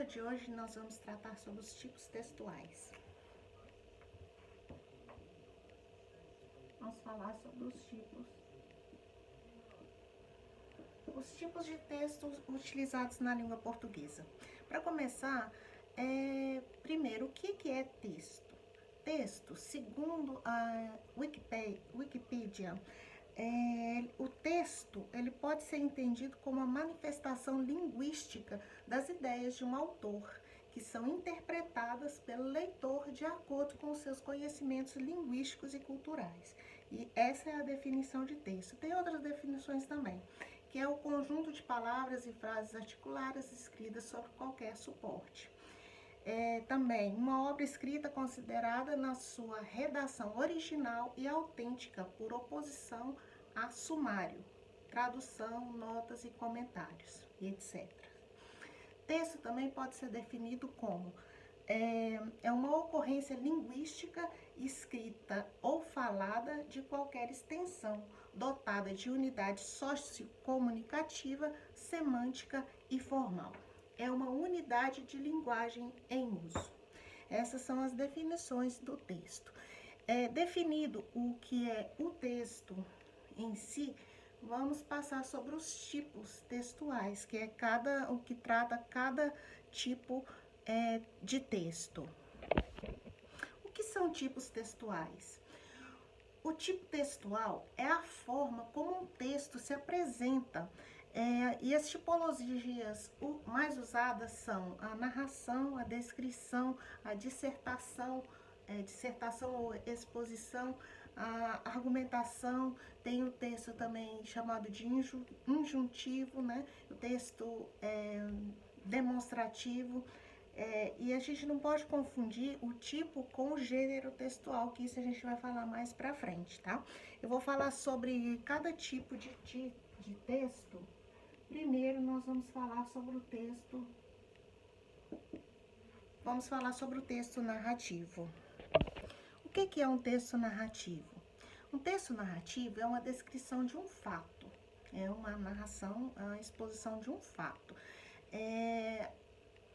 aula de hoje nós vamos tratar sobre os tipos textuais. Vamos falar sobre os tipos de textos utilizados na língua portuguesa. Para começar, primeiro, o que é texto? Texto, segundo a Wikipedia, o texto ele pode ser entendido como a manifestação linguística das ideias de um autor, que são interpretadas pelo leitor de acordo com os seus conhecimentos linguísticos e culturais. E essa é a definição de texto. Tem outras definições também, que é o conjunto de palavras e frases articuladas escritas sobre qualquer suporte. Também uma obra escrita considerada na sua redação original e autêntica por oposição a sumário, tradução, notas e comentários, etc. Texto também pode ser definido como uma ocorrência linguística escrita ou falada de qualquer extensão, dotada de unidade sociocomunicativa, semântica e formal. É uma unidade de linguagem em uso. Essas são as definições do texto. Definido o que é o texto em si, vamos passar sobre os tipos textuais, que é o que trata cada tipo de texto. O que são tipos textuais? O tipo textual é a forma como um texto se apresenta, e as tipologias mais usadas são a narração, a descrição, a dissertação ou exposição, a argumentação. Tem o texto também chamado de injuntivo, né? O texto demonstrativo. E a gente não pode confundir o tipo com o gênero textual, que isso a gente vai falar mais pra frente, tá? Eu vou falar sobre cada tipo de texto. Primeiro, nós vamos falar sobre o texto. Vamos falar sobre o texto narrativo. O que é um texto narrativo? Um texto narrativo é uma descrição de um fato, é uma narração, a exposição de um fato,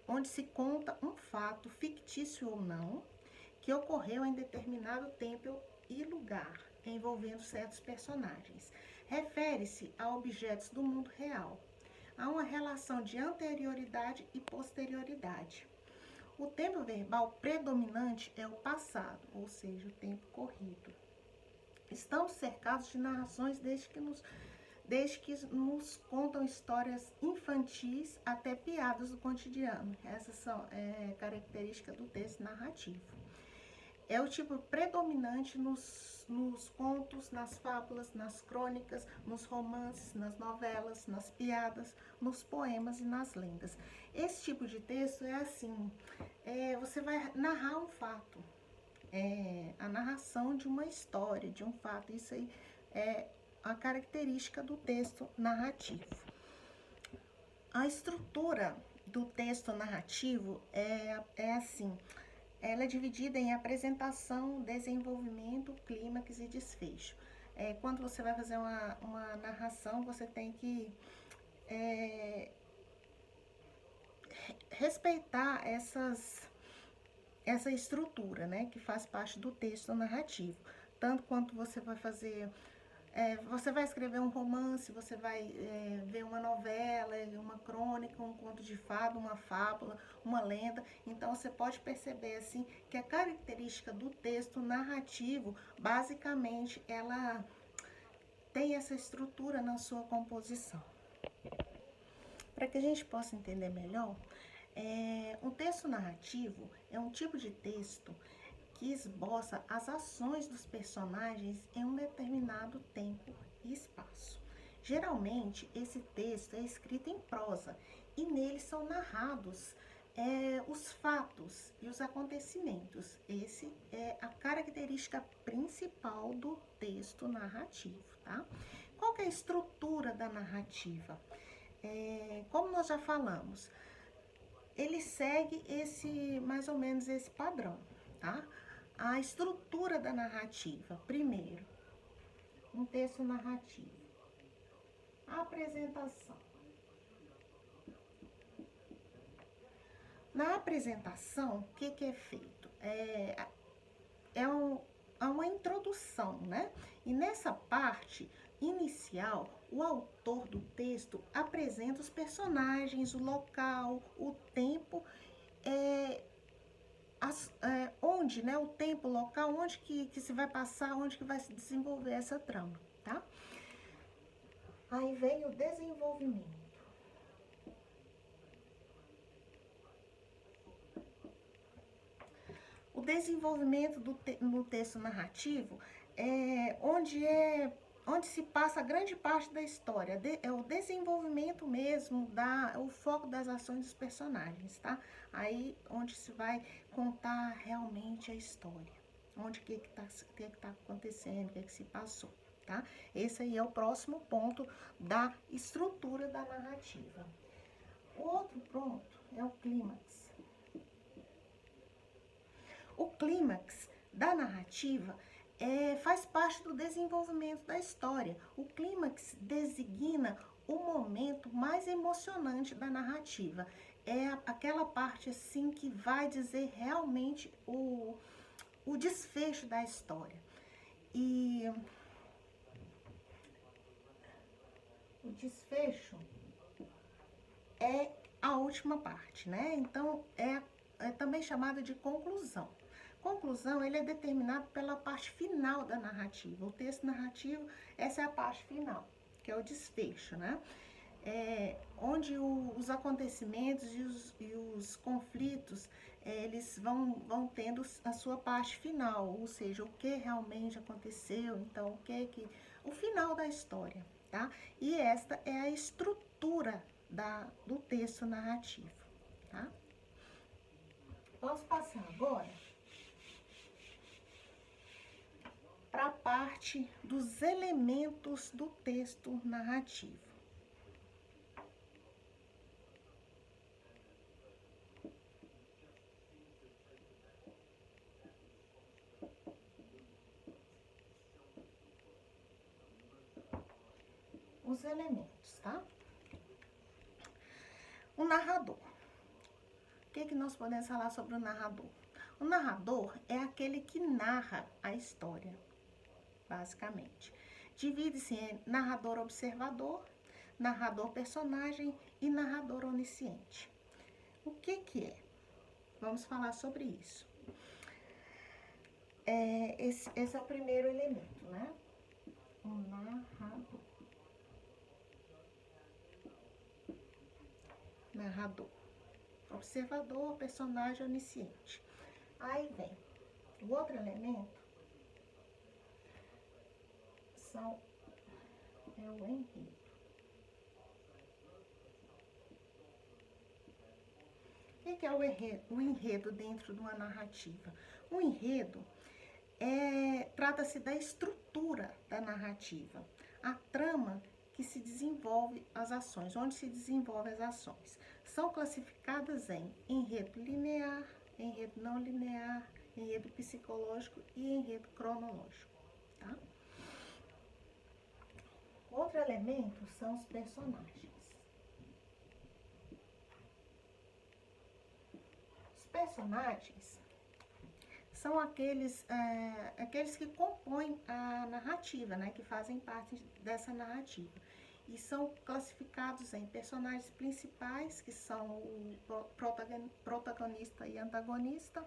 onde se conta um fato, fictício ou não, que ocorreu em determinado tempo e lugar, envolvendo certos personagens. Refere-se a objetos do mundo real. Há uma relação de anterioridade e posterioridade. O tempo verbal predominante é o passado, ou seja, o tempo corrido. Estamos cercados de narrações desde que nos contam histórias infantis até piadas do cotidiano. Essas são características do texto narrativo. É o tipo predominante nos contos, nas fábulas, nas crônicas, nos romances, nas novelas, nas piadas, nos poemas e nas lendas. Esse tipo de texto é assim, você vai narrar um fato, a narração de uma história, de um fato. Isso aí é a característica do texto narrativo. A estrutura do texto narrativo é assim. Ela é dividida em apresentação, desenvolvimento, clímax e desfecho. Quando você vai fazer uma narração, você tem que respeitar essa estrutura, né, que faz parte do texto narrativo. Tanto quanto você vai fazer, você vai escrever um romance, você vai ver uma novela, uma crônica, um conto de fada, uma fábula, uma lenda. Então, você pode perceber, assim, que a característica do texto narrativo, basicamente, ela tem essa estrutura na sua composição. Para que a gente possa entender melhor, um texto narrativo é um tipo de texto que esboça as ações dos personagens em um determinado tempo e espaço. Geralmente, esse texto é escrito em prosa e nele são narrados os fatos e os acontecimentos. Esse é a característica principal do texto narrativo, tá? Qual que é a estrutura da narrativa? Como nós já falamos, ele segue mais ou menos esse padrão, tá? A estrutura da narrativa. Primeiro, um texto narrativo. A apresentação. Na apresentação, o que é feito? É uma introdução, né? E nessa parte inicial, o autor do texto apresenta os personagens, o local, o tempo, onde, né? O tempo, o local, onde que se vai passar, onde que vai se desenvolver essa trama, tá? Aí vem o desenvolvimento. O desenvolvimento no texto narrativo onde se passa a grande parte da história. É o desenvolvimento mesmo, o foco das ações dos personagens, tá? Aí onde se vai contar realmente a história. Onde que tá acontecendo, o que se passou, tá? Esse aí é o próximo ponto da estrutura da narrativa. O outro ponto é o clímax. O clímax da narrativa faz parte do desenvolvimento da história. O clímax designa o momento mais emocionante da narrativa. É aquela parte assim que vai dizer realmente o desfecho da história. E o desfecho é a última parte, né? Então, é também chamada de conclusão. Conclusão, ele é determinado pela parte final da narrativa. O texto narrativo, essa é a parte final, que é o desfecho, né? Onde os acontecimentos e os conflitos, eles vão tendo a sua parte final, ou seja, o que realmente aconteceu, então, o final da história, tá? E esta é a estrutura do texto narrativo, tá? Posso passar agora para a parte dos elementos do texto narrativo. Os elementos, tá? O narrador. O que nós podemos falar sobre o narrador? O narrador é aquele que narra a história, basicamente. Divide-se em narrador observador, narrador personagem e narrador onisciente. O que é? Vamos falar sobre isso. Esse é o primeiro elemento, né? O narrador. Narrador. Observador, personagem onisciente. Aí vem o outro elemento, é o enredo. O que é o enredo dentro de uma narrativa? O enredo trata-se da estrutura da narrativa, a trama que se desenvolve as ações, onde se desenvolvem as ações. São classificadas em enredo linear, enredo não linear, enredo psicológico e enredo cronológico, tá? Outro elemento são os personagens. Os personagens são aqueles que compõem a narrativa, né, que fazem parte dessa narrativa. E são classificados em personagens principais, que são o protagonista e antagonista,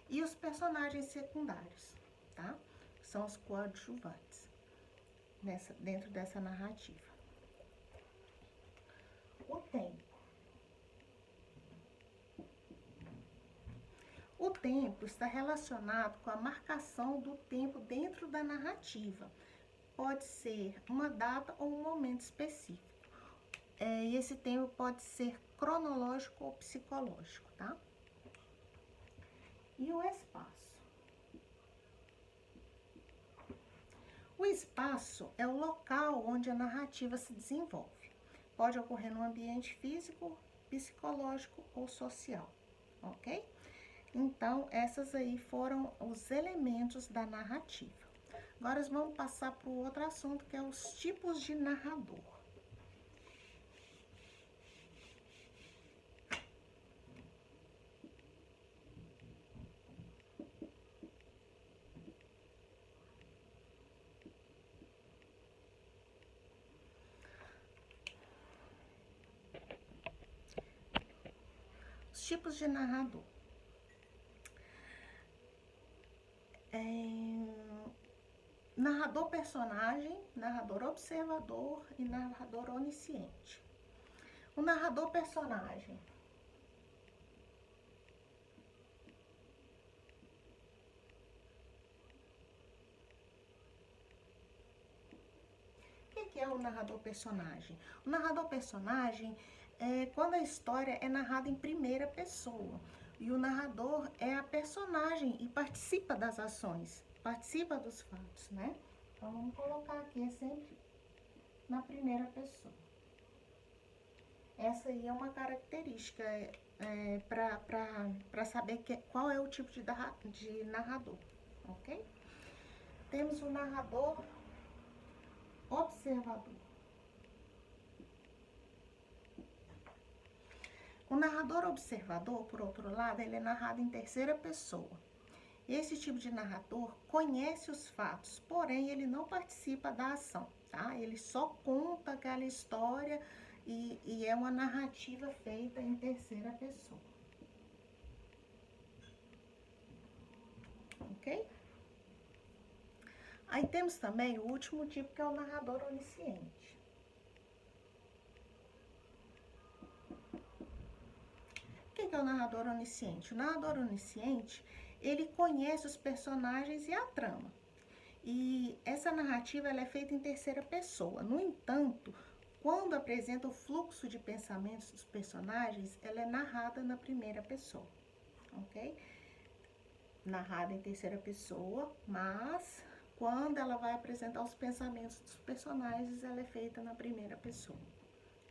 e os personagens secundários, tá? São os coadjuvantes dentro dessa narrativa. O tempo. O tempo está relacionado com a marcação do tempo dentro da narrativa. Pode ser uma data ou um momento específico. E esse tempo pode ser cronológico ou psicológico, tá? E o espaço. O espaço é o local onde a narrativa se desenvolve. Pode ocorrer no ambiente físico, psicológico ou social, ok? Então, essas aí foram os elementos da narrativa. Agora, vamos passar para o outro assunto, que é os tipos de narrador. os tipos de narrador. Narrador personagem, narrador observador e narrador onisciente. O narrador personagem. O que é o narrador personagem? O narrador personagem é quando a história é narrada em primeira pessoa. E o narrador é a personagem e participa das ações, participa dos fatos, né? Então, vamos colocar aqui, é sempre na primeira pessoa. Essa aí é uma característica para saber qual é o tipo de narrador, ok? Temos o narrador observador. O narrador observador, por outro lado, ele é narrado em terceira pessoa. Esse tipo de narrador conhece os fatos, porém ele não participa da ação, tá? Ele só conta aquela história e é uma narrativa feita em terceira pessoa. Ok? Aí temos também o último tipo, que é o narrador onisciente. O que é o narrador onisciente? O narrador onisciente, ele conhece os personagens e a trama. E essa narrativa ela é feita em terceira pessoa. No entanto, quando apresenta o fluxo de pensamentos dos personagens, ela é narrada na primeira pessoa, ok? Narrada em terceira pessoa, mas quando ela vai apresentar os pensamentos dos personagens, ela é feita na primeira pessoa,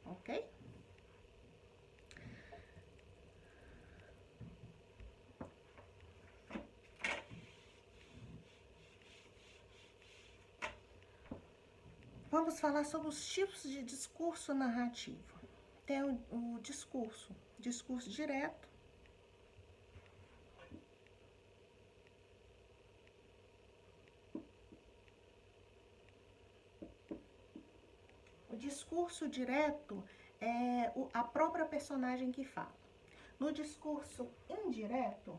ok? Vamos falar sobre os tipos de discurso narrativo. Tem o discurso direto, o discurso direto é a própria personagem que fala. No discurso indireto,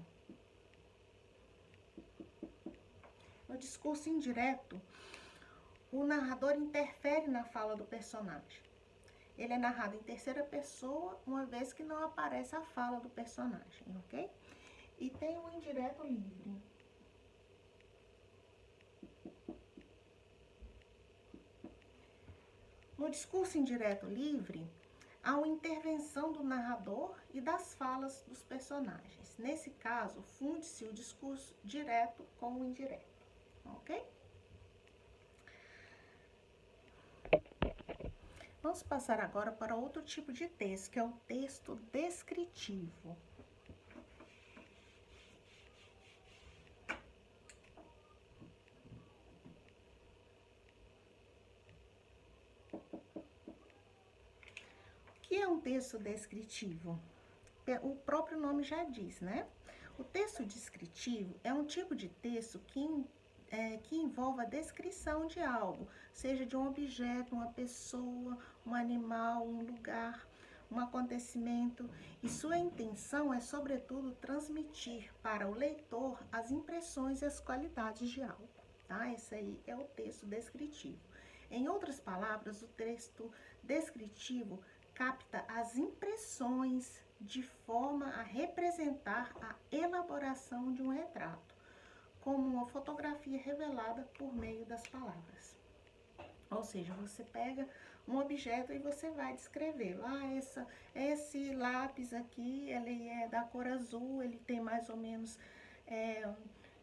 o narrador interfere na fala do personagem. Ele é narrado em terceira pessoa, uma vez que não aparece a fala do personagem, ok? E tem o indireto livre. No discurso indireto livre, há uma intervenção do narrador e das falas dos personagens. Nesse caso, funde-se o discurso direto com o indireto, ok? Vamos passar agora para outro tipo de texto, que é o texto descritivo. O que é um texto descritivo? O próprio nome já diz, né? O texto descritivo é um tipo de texto que envolve a descrição de algo, seja de um objeto, uma pessoa, um animal, um lugar, um acontecimento, e sua intenção é, sobretudo, transmitir para o leitor as impressões e as qualidades de algo, tá? Esse aí é o texto descritivo. Em outras palavras, o texto descritivo capta as impressões de forma a representar a elaboração de um retrato, como uma fotografia revelada por meio das palavras. Ou seja, você pega um objeto e você vai descrever. Esse lápis aqui, ele é da cor azul, ele tem mais ou menos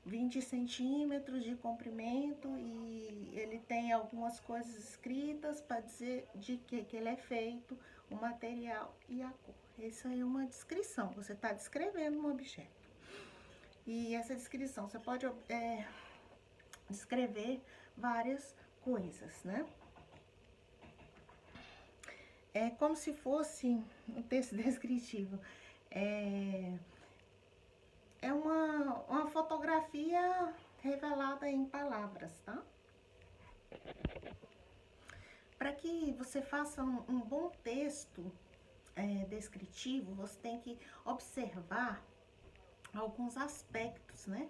20 centímetros de comprimento e ele tem algumas coisas escritas para dizer de que ele é feito, o material e a cor. Essa é uma descrição, você está descrevendo um objeto. E essa descrição, você pode descrever várias coisas, né? É como se fosse um texto descritivo. É uma fotografia revelada em palavras, tá? Para que você faça um bom texto, descritivo, você tem que observar alguns aspectos, né?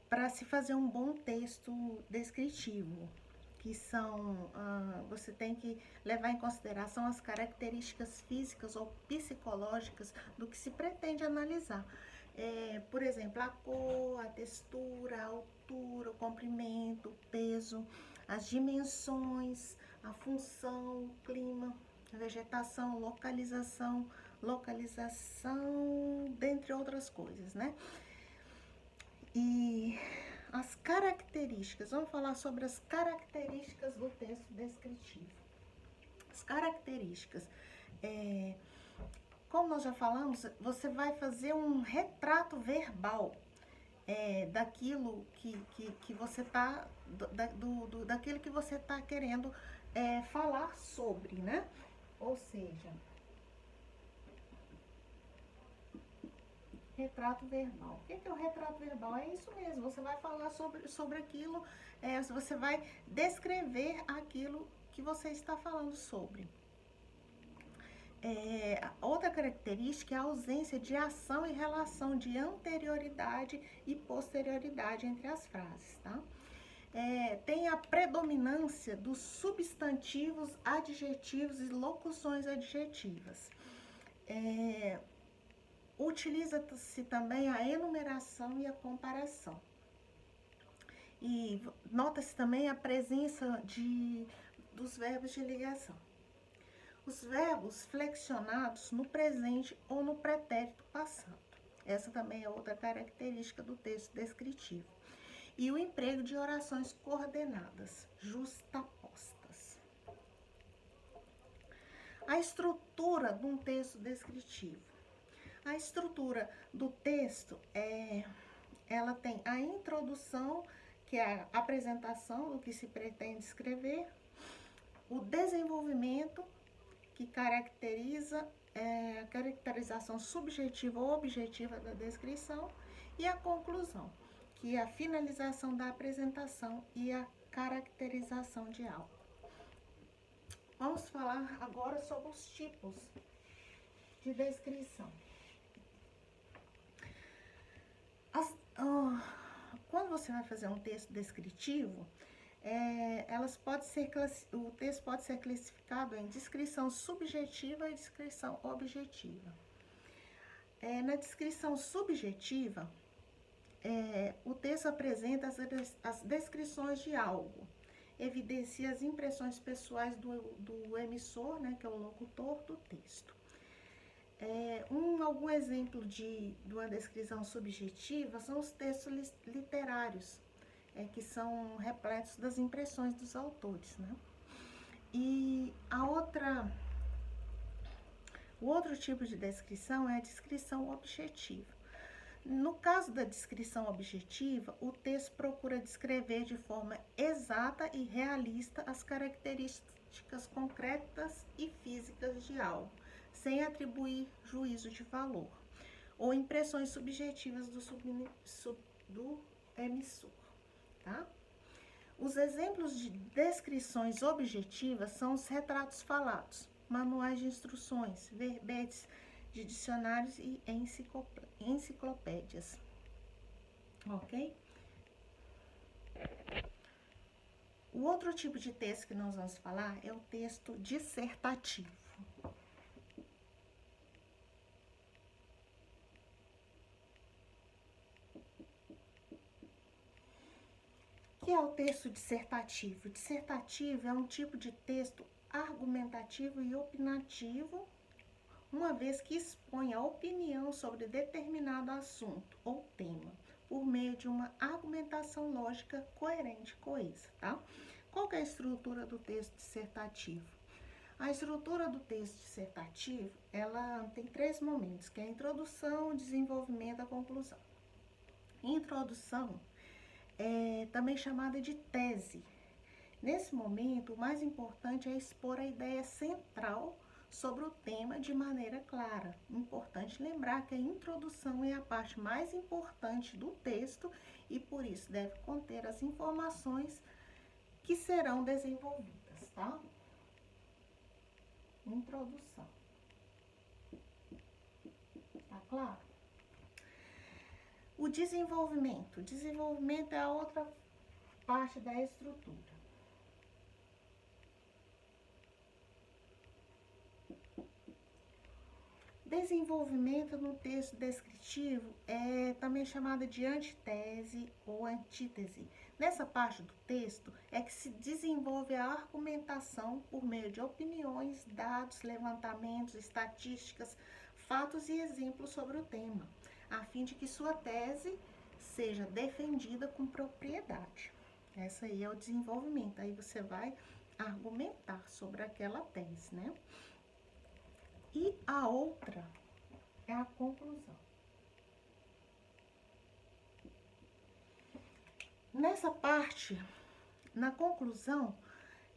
Para se fazer um bom texto descritivo, que são, você tem que levar em consideração as características físicas ou psicológicas do que se pretende analisar. Por exemplo, a cor, a textura, a altura, o comprimento, o peso, as dimensões, a função, o clima, a vegetação, localização, dentre outras coisas, né? E as características, vamos falar sobre as características do texto descritivo. As características, como nós já falamos, você vai fazer um retrato verbal daquilo que você está, daquilo que você está querendo falar sobre, né? Ou seja, retrato verbal. O que é o retrato verbal? É isso mesmo, você vai falar sobre aquilo, você vai descrever aquilo que você está falando sobre. Outra característica é a ausência de ação e relação de anterioridade e posterioridade entre as frases, tá? Tem a predominância dos substantivos, adjetivos e locuções adjetivas. Utiliza-se também a enumeração e a comparação. E nota-se também a presença dos verbos de ligação. Os verbos flexionados no presente ou no pretérito passado. Essa também é outra característica do texto descritivo. E o emprego de orações coordenadas, justapostas. A estrutura de um texto descritivo. A estrutura do texto, ela tem a introdução, que é a apresentação do que se pretende escrever, o desenvolvimento, que caracteriza a caracterização subjetiva ou objetiva da descrição, e a conclusão, que é a finalização da apresentação e a caracterização de algo. Vamos falar agora sobre os tipos de descrição. Quando você vai fazer um texto descritivo, o texto pode ser classificado em descrição subjetiva e descrição objetiva. Na descrição subjetiva, o texto apresenta as descrições de algo, evidencia as impressões pessoais do emissor, né, que é o locutor do texto. Algum exemplo de uma descrição subjetiva são os textos literários, que são repletos das impressões dos autores, né? E o outro tipo de descrição é a descrição objetiva. No caso da descrição objetiva, o texto procura descrever de forma exata e realista as características concretas e físicas de algo, sem atribuir juízo de valor ou impressões subjetivas do emissor, tá? Os exemplos de descrições objetivas são os retratos falados, manuais de instruções, verbetes de dicionários e enciclopédias, ok? O outro tipo de texto que nós vamos falar é o texto dissertativo. O que é o texto dissertativo? Dissertativo é um tipo de texto argumentativo e opinativo, uma vez que expõe a opinião sobre determinado assunto ou tema, por meio de uma argumentação lógica coerente e coesa, tá? Qual que é a estrutura do texto dissertativo? A estrutura do texto dissertativo, ela tem 3 momentos, que é a introdução, o desenvolvimento e a conclusão. Introdução é também chamada de tese. Nesse momento, o mais importante é expor a ideia central sobre o tema de maneira clara. Importante lembrar que a introdução é a parte mais importante do texto e, por isso, deve conter as informações que serão desenvolvidas, tá? introdução. Tá claro? O desenvolvimento. O desenvolvimento é a outra parte da estrutura. Desenvolvimento no texto descritivo é também chamada de antitese ou antítese. Nessa parte do texto é que se desenvolve a argumentação por meio de opiniões, dados, levantamentos, estatísticas, fatos e exemplos sobre o tema, a fim de que sua tese seja defendida com propriedade. Essa aí é o desenvolvimento. Aí você vai argumentar sobre aquela tese, né? E a outra é a conclusão. Nessa parte, na conclusão,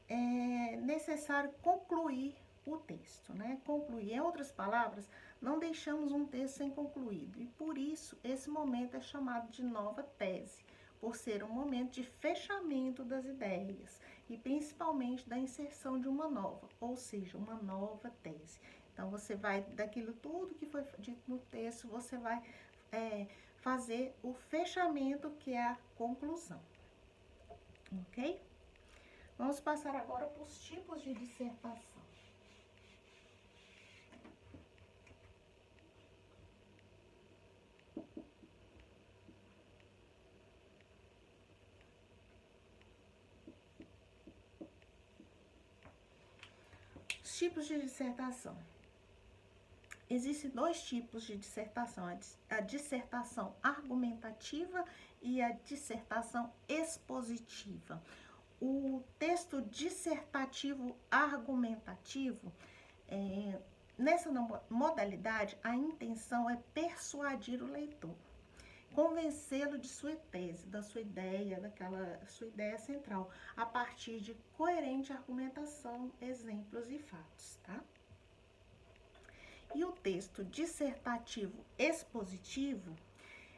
é necessário concluir o texto, né? Concluir. Em outras palavras, não deixamos um texto sem concluído. E por isso, esse momento é chamado de nova tese, por ser um momento de fechamento das ideias e principalmente da inserção de uma nova, ou seja, uma nova tese. Então, você vai, daquilo tudo que foi dito no texto, você vai fazer o fechamento, que é a conclusão. Ok? Vamos passar agora para os tipos de dissertação. Os tipos de dissertação. Existem dois tipos de dissertação, a dissertação argumentativa e a dissertação expositiva. O texto dissertativo argumentativo, nessa modalidade, a intenção é persuadir o leitor, convencê-lo de sua tese, da sua ideia, daquela sua ideia central, a partir de coerente argumentação, exemplos e fatos, tá? E o texto dissertativo expositivo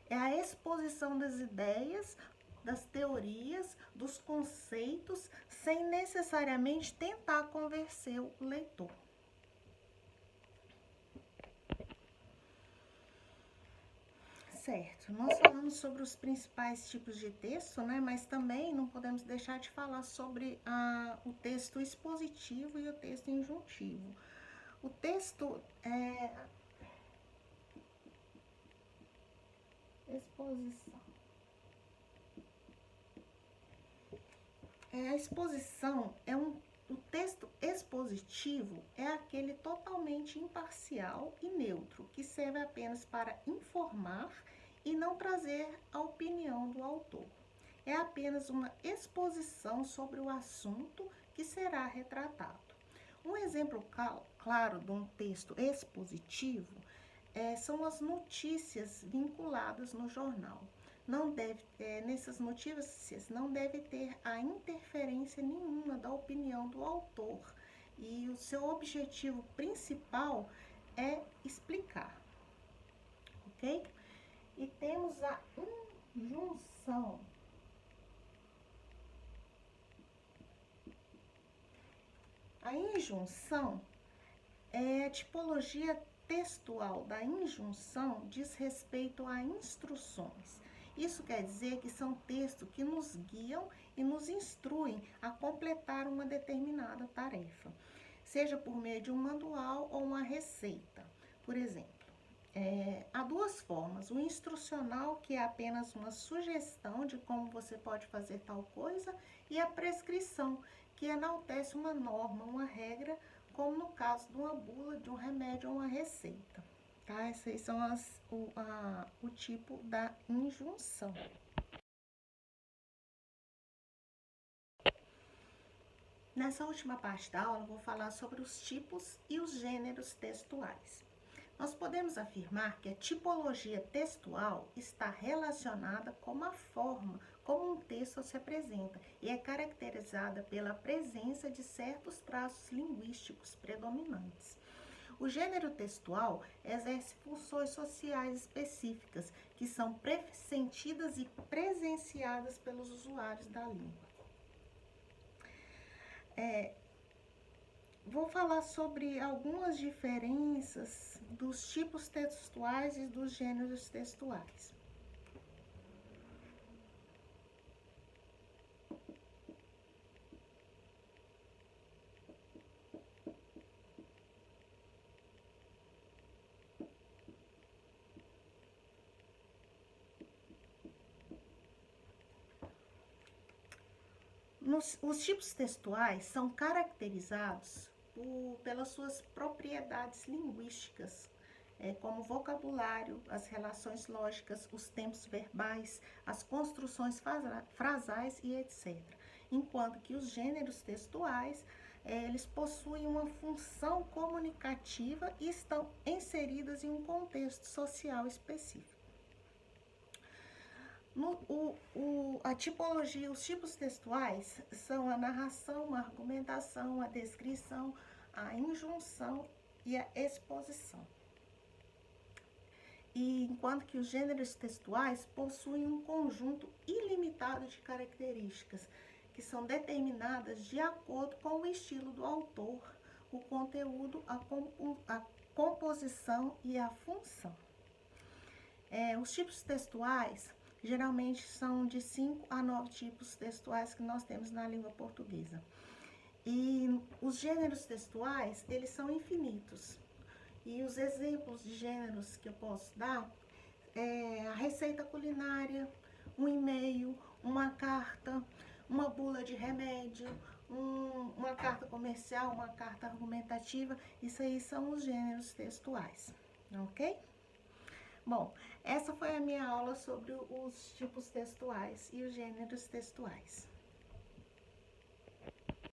é a exposição das ideias, das teorias, dos conceitos, sem necessariamente tentar convencer o leitor. Certo, nós falamos sobre os principais tipos de texto, né? Mas também não podemos deixar de falar sobre o texto expositivo e o texto injuntivo. O texto exposição. A exposição o texto expositivo é aquele totalmente imparcial e neutro, que serve apenas para informar e não trazer a opinião do autor. É apenas uma exposição sobre o assunto que será retratado. Um exemplo claro de um texto expositivo são as notícias vinculadas no jornal. Nessas notícias não deve ter a interferência nenhuma da opinião do autor. E o seu objetivo principal é explicar. Ok? E temos a injunção. A injunção é a tipologia textual da injunção, diz respeito a instruções. Isso quer dizer que são textos que nos guiam e nos instruem a completar uma determinada tarefa, seja por meio de um manual ou uma receita. Por exemplo, há duas formas: o instrucional, que é apenas uma sugestão de como você pode fazer tal coisa, e a prescrição, que enaltece uma norma, uma regra, como no caso de uma bula, de um remédio ou uma receita. Tá? Esses são o tipo da injunção. Nessa última parte da aula, eu vou falar sobre os tipos e os gêneros textuais. Nós podemos afirmar que a tipologia textual está relacionada com a forma como um texto se apresenta e é caracterizada pela presença de certos traços linguísticos predominantes. O gênero textual exerce funções sociais específicas que são pressentidas e presenciadas pelos usuários da língua. vou falar sobre algumas diferenças dos tipos textuais e dos gêneros textuais. Os tipos textuais são caracterizados pelas suas propriedades linguísticas, como o vocabulário, as relações lógicas, os tempos verbais, as construções frasais e etc. Enquanto que os gêneros textuais, eles possuem uma função comunicativa e estão inseridas em um contexto social específico. A tipologia, os tipos textuais são a narração, a argumentação, a descrição, a injunção e a exposição. E enquanto que os gêneros textuais possuem um conjunto ilimitado de características que são determinadas de acordo com o estilo do autor, o conteúdo, a composição e a função. Os tipos textuais geralmente são de 5 a 9 tipos textuais que nós temos na língua portuguesa. E os gêneros textuais, eles são infinitos. E os exemplos de gêneros que eu posso dar é a receita culinária, um e-mail, uma carta, uma bula de remédio, uma carta comercial, uma carta argumentativa. Isso aí são os gêneros textuais, ok? Bom, essa foi a minha aula sobre os tipos textuais e os gêneros textuais.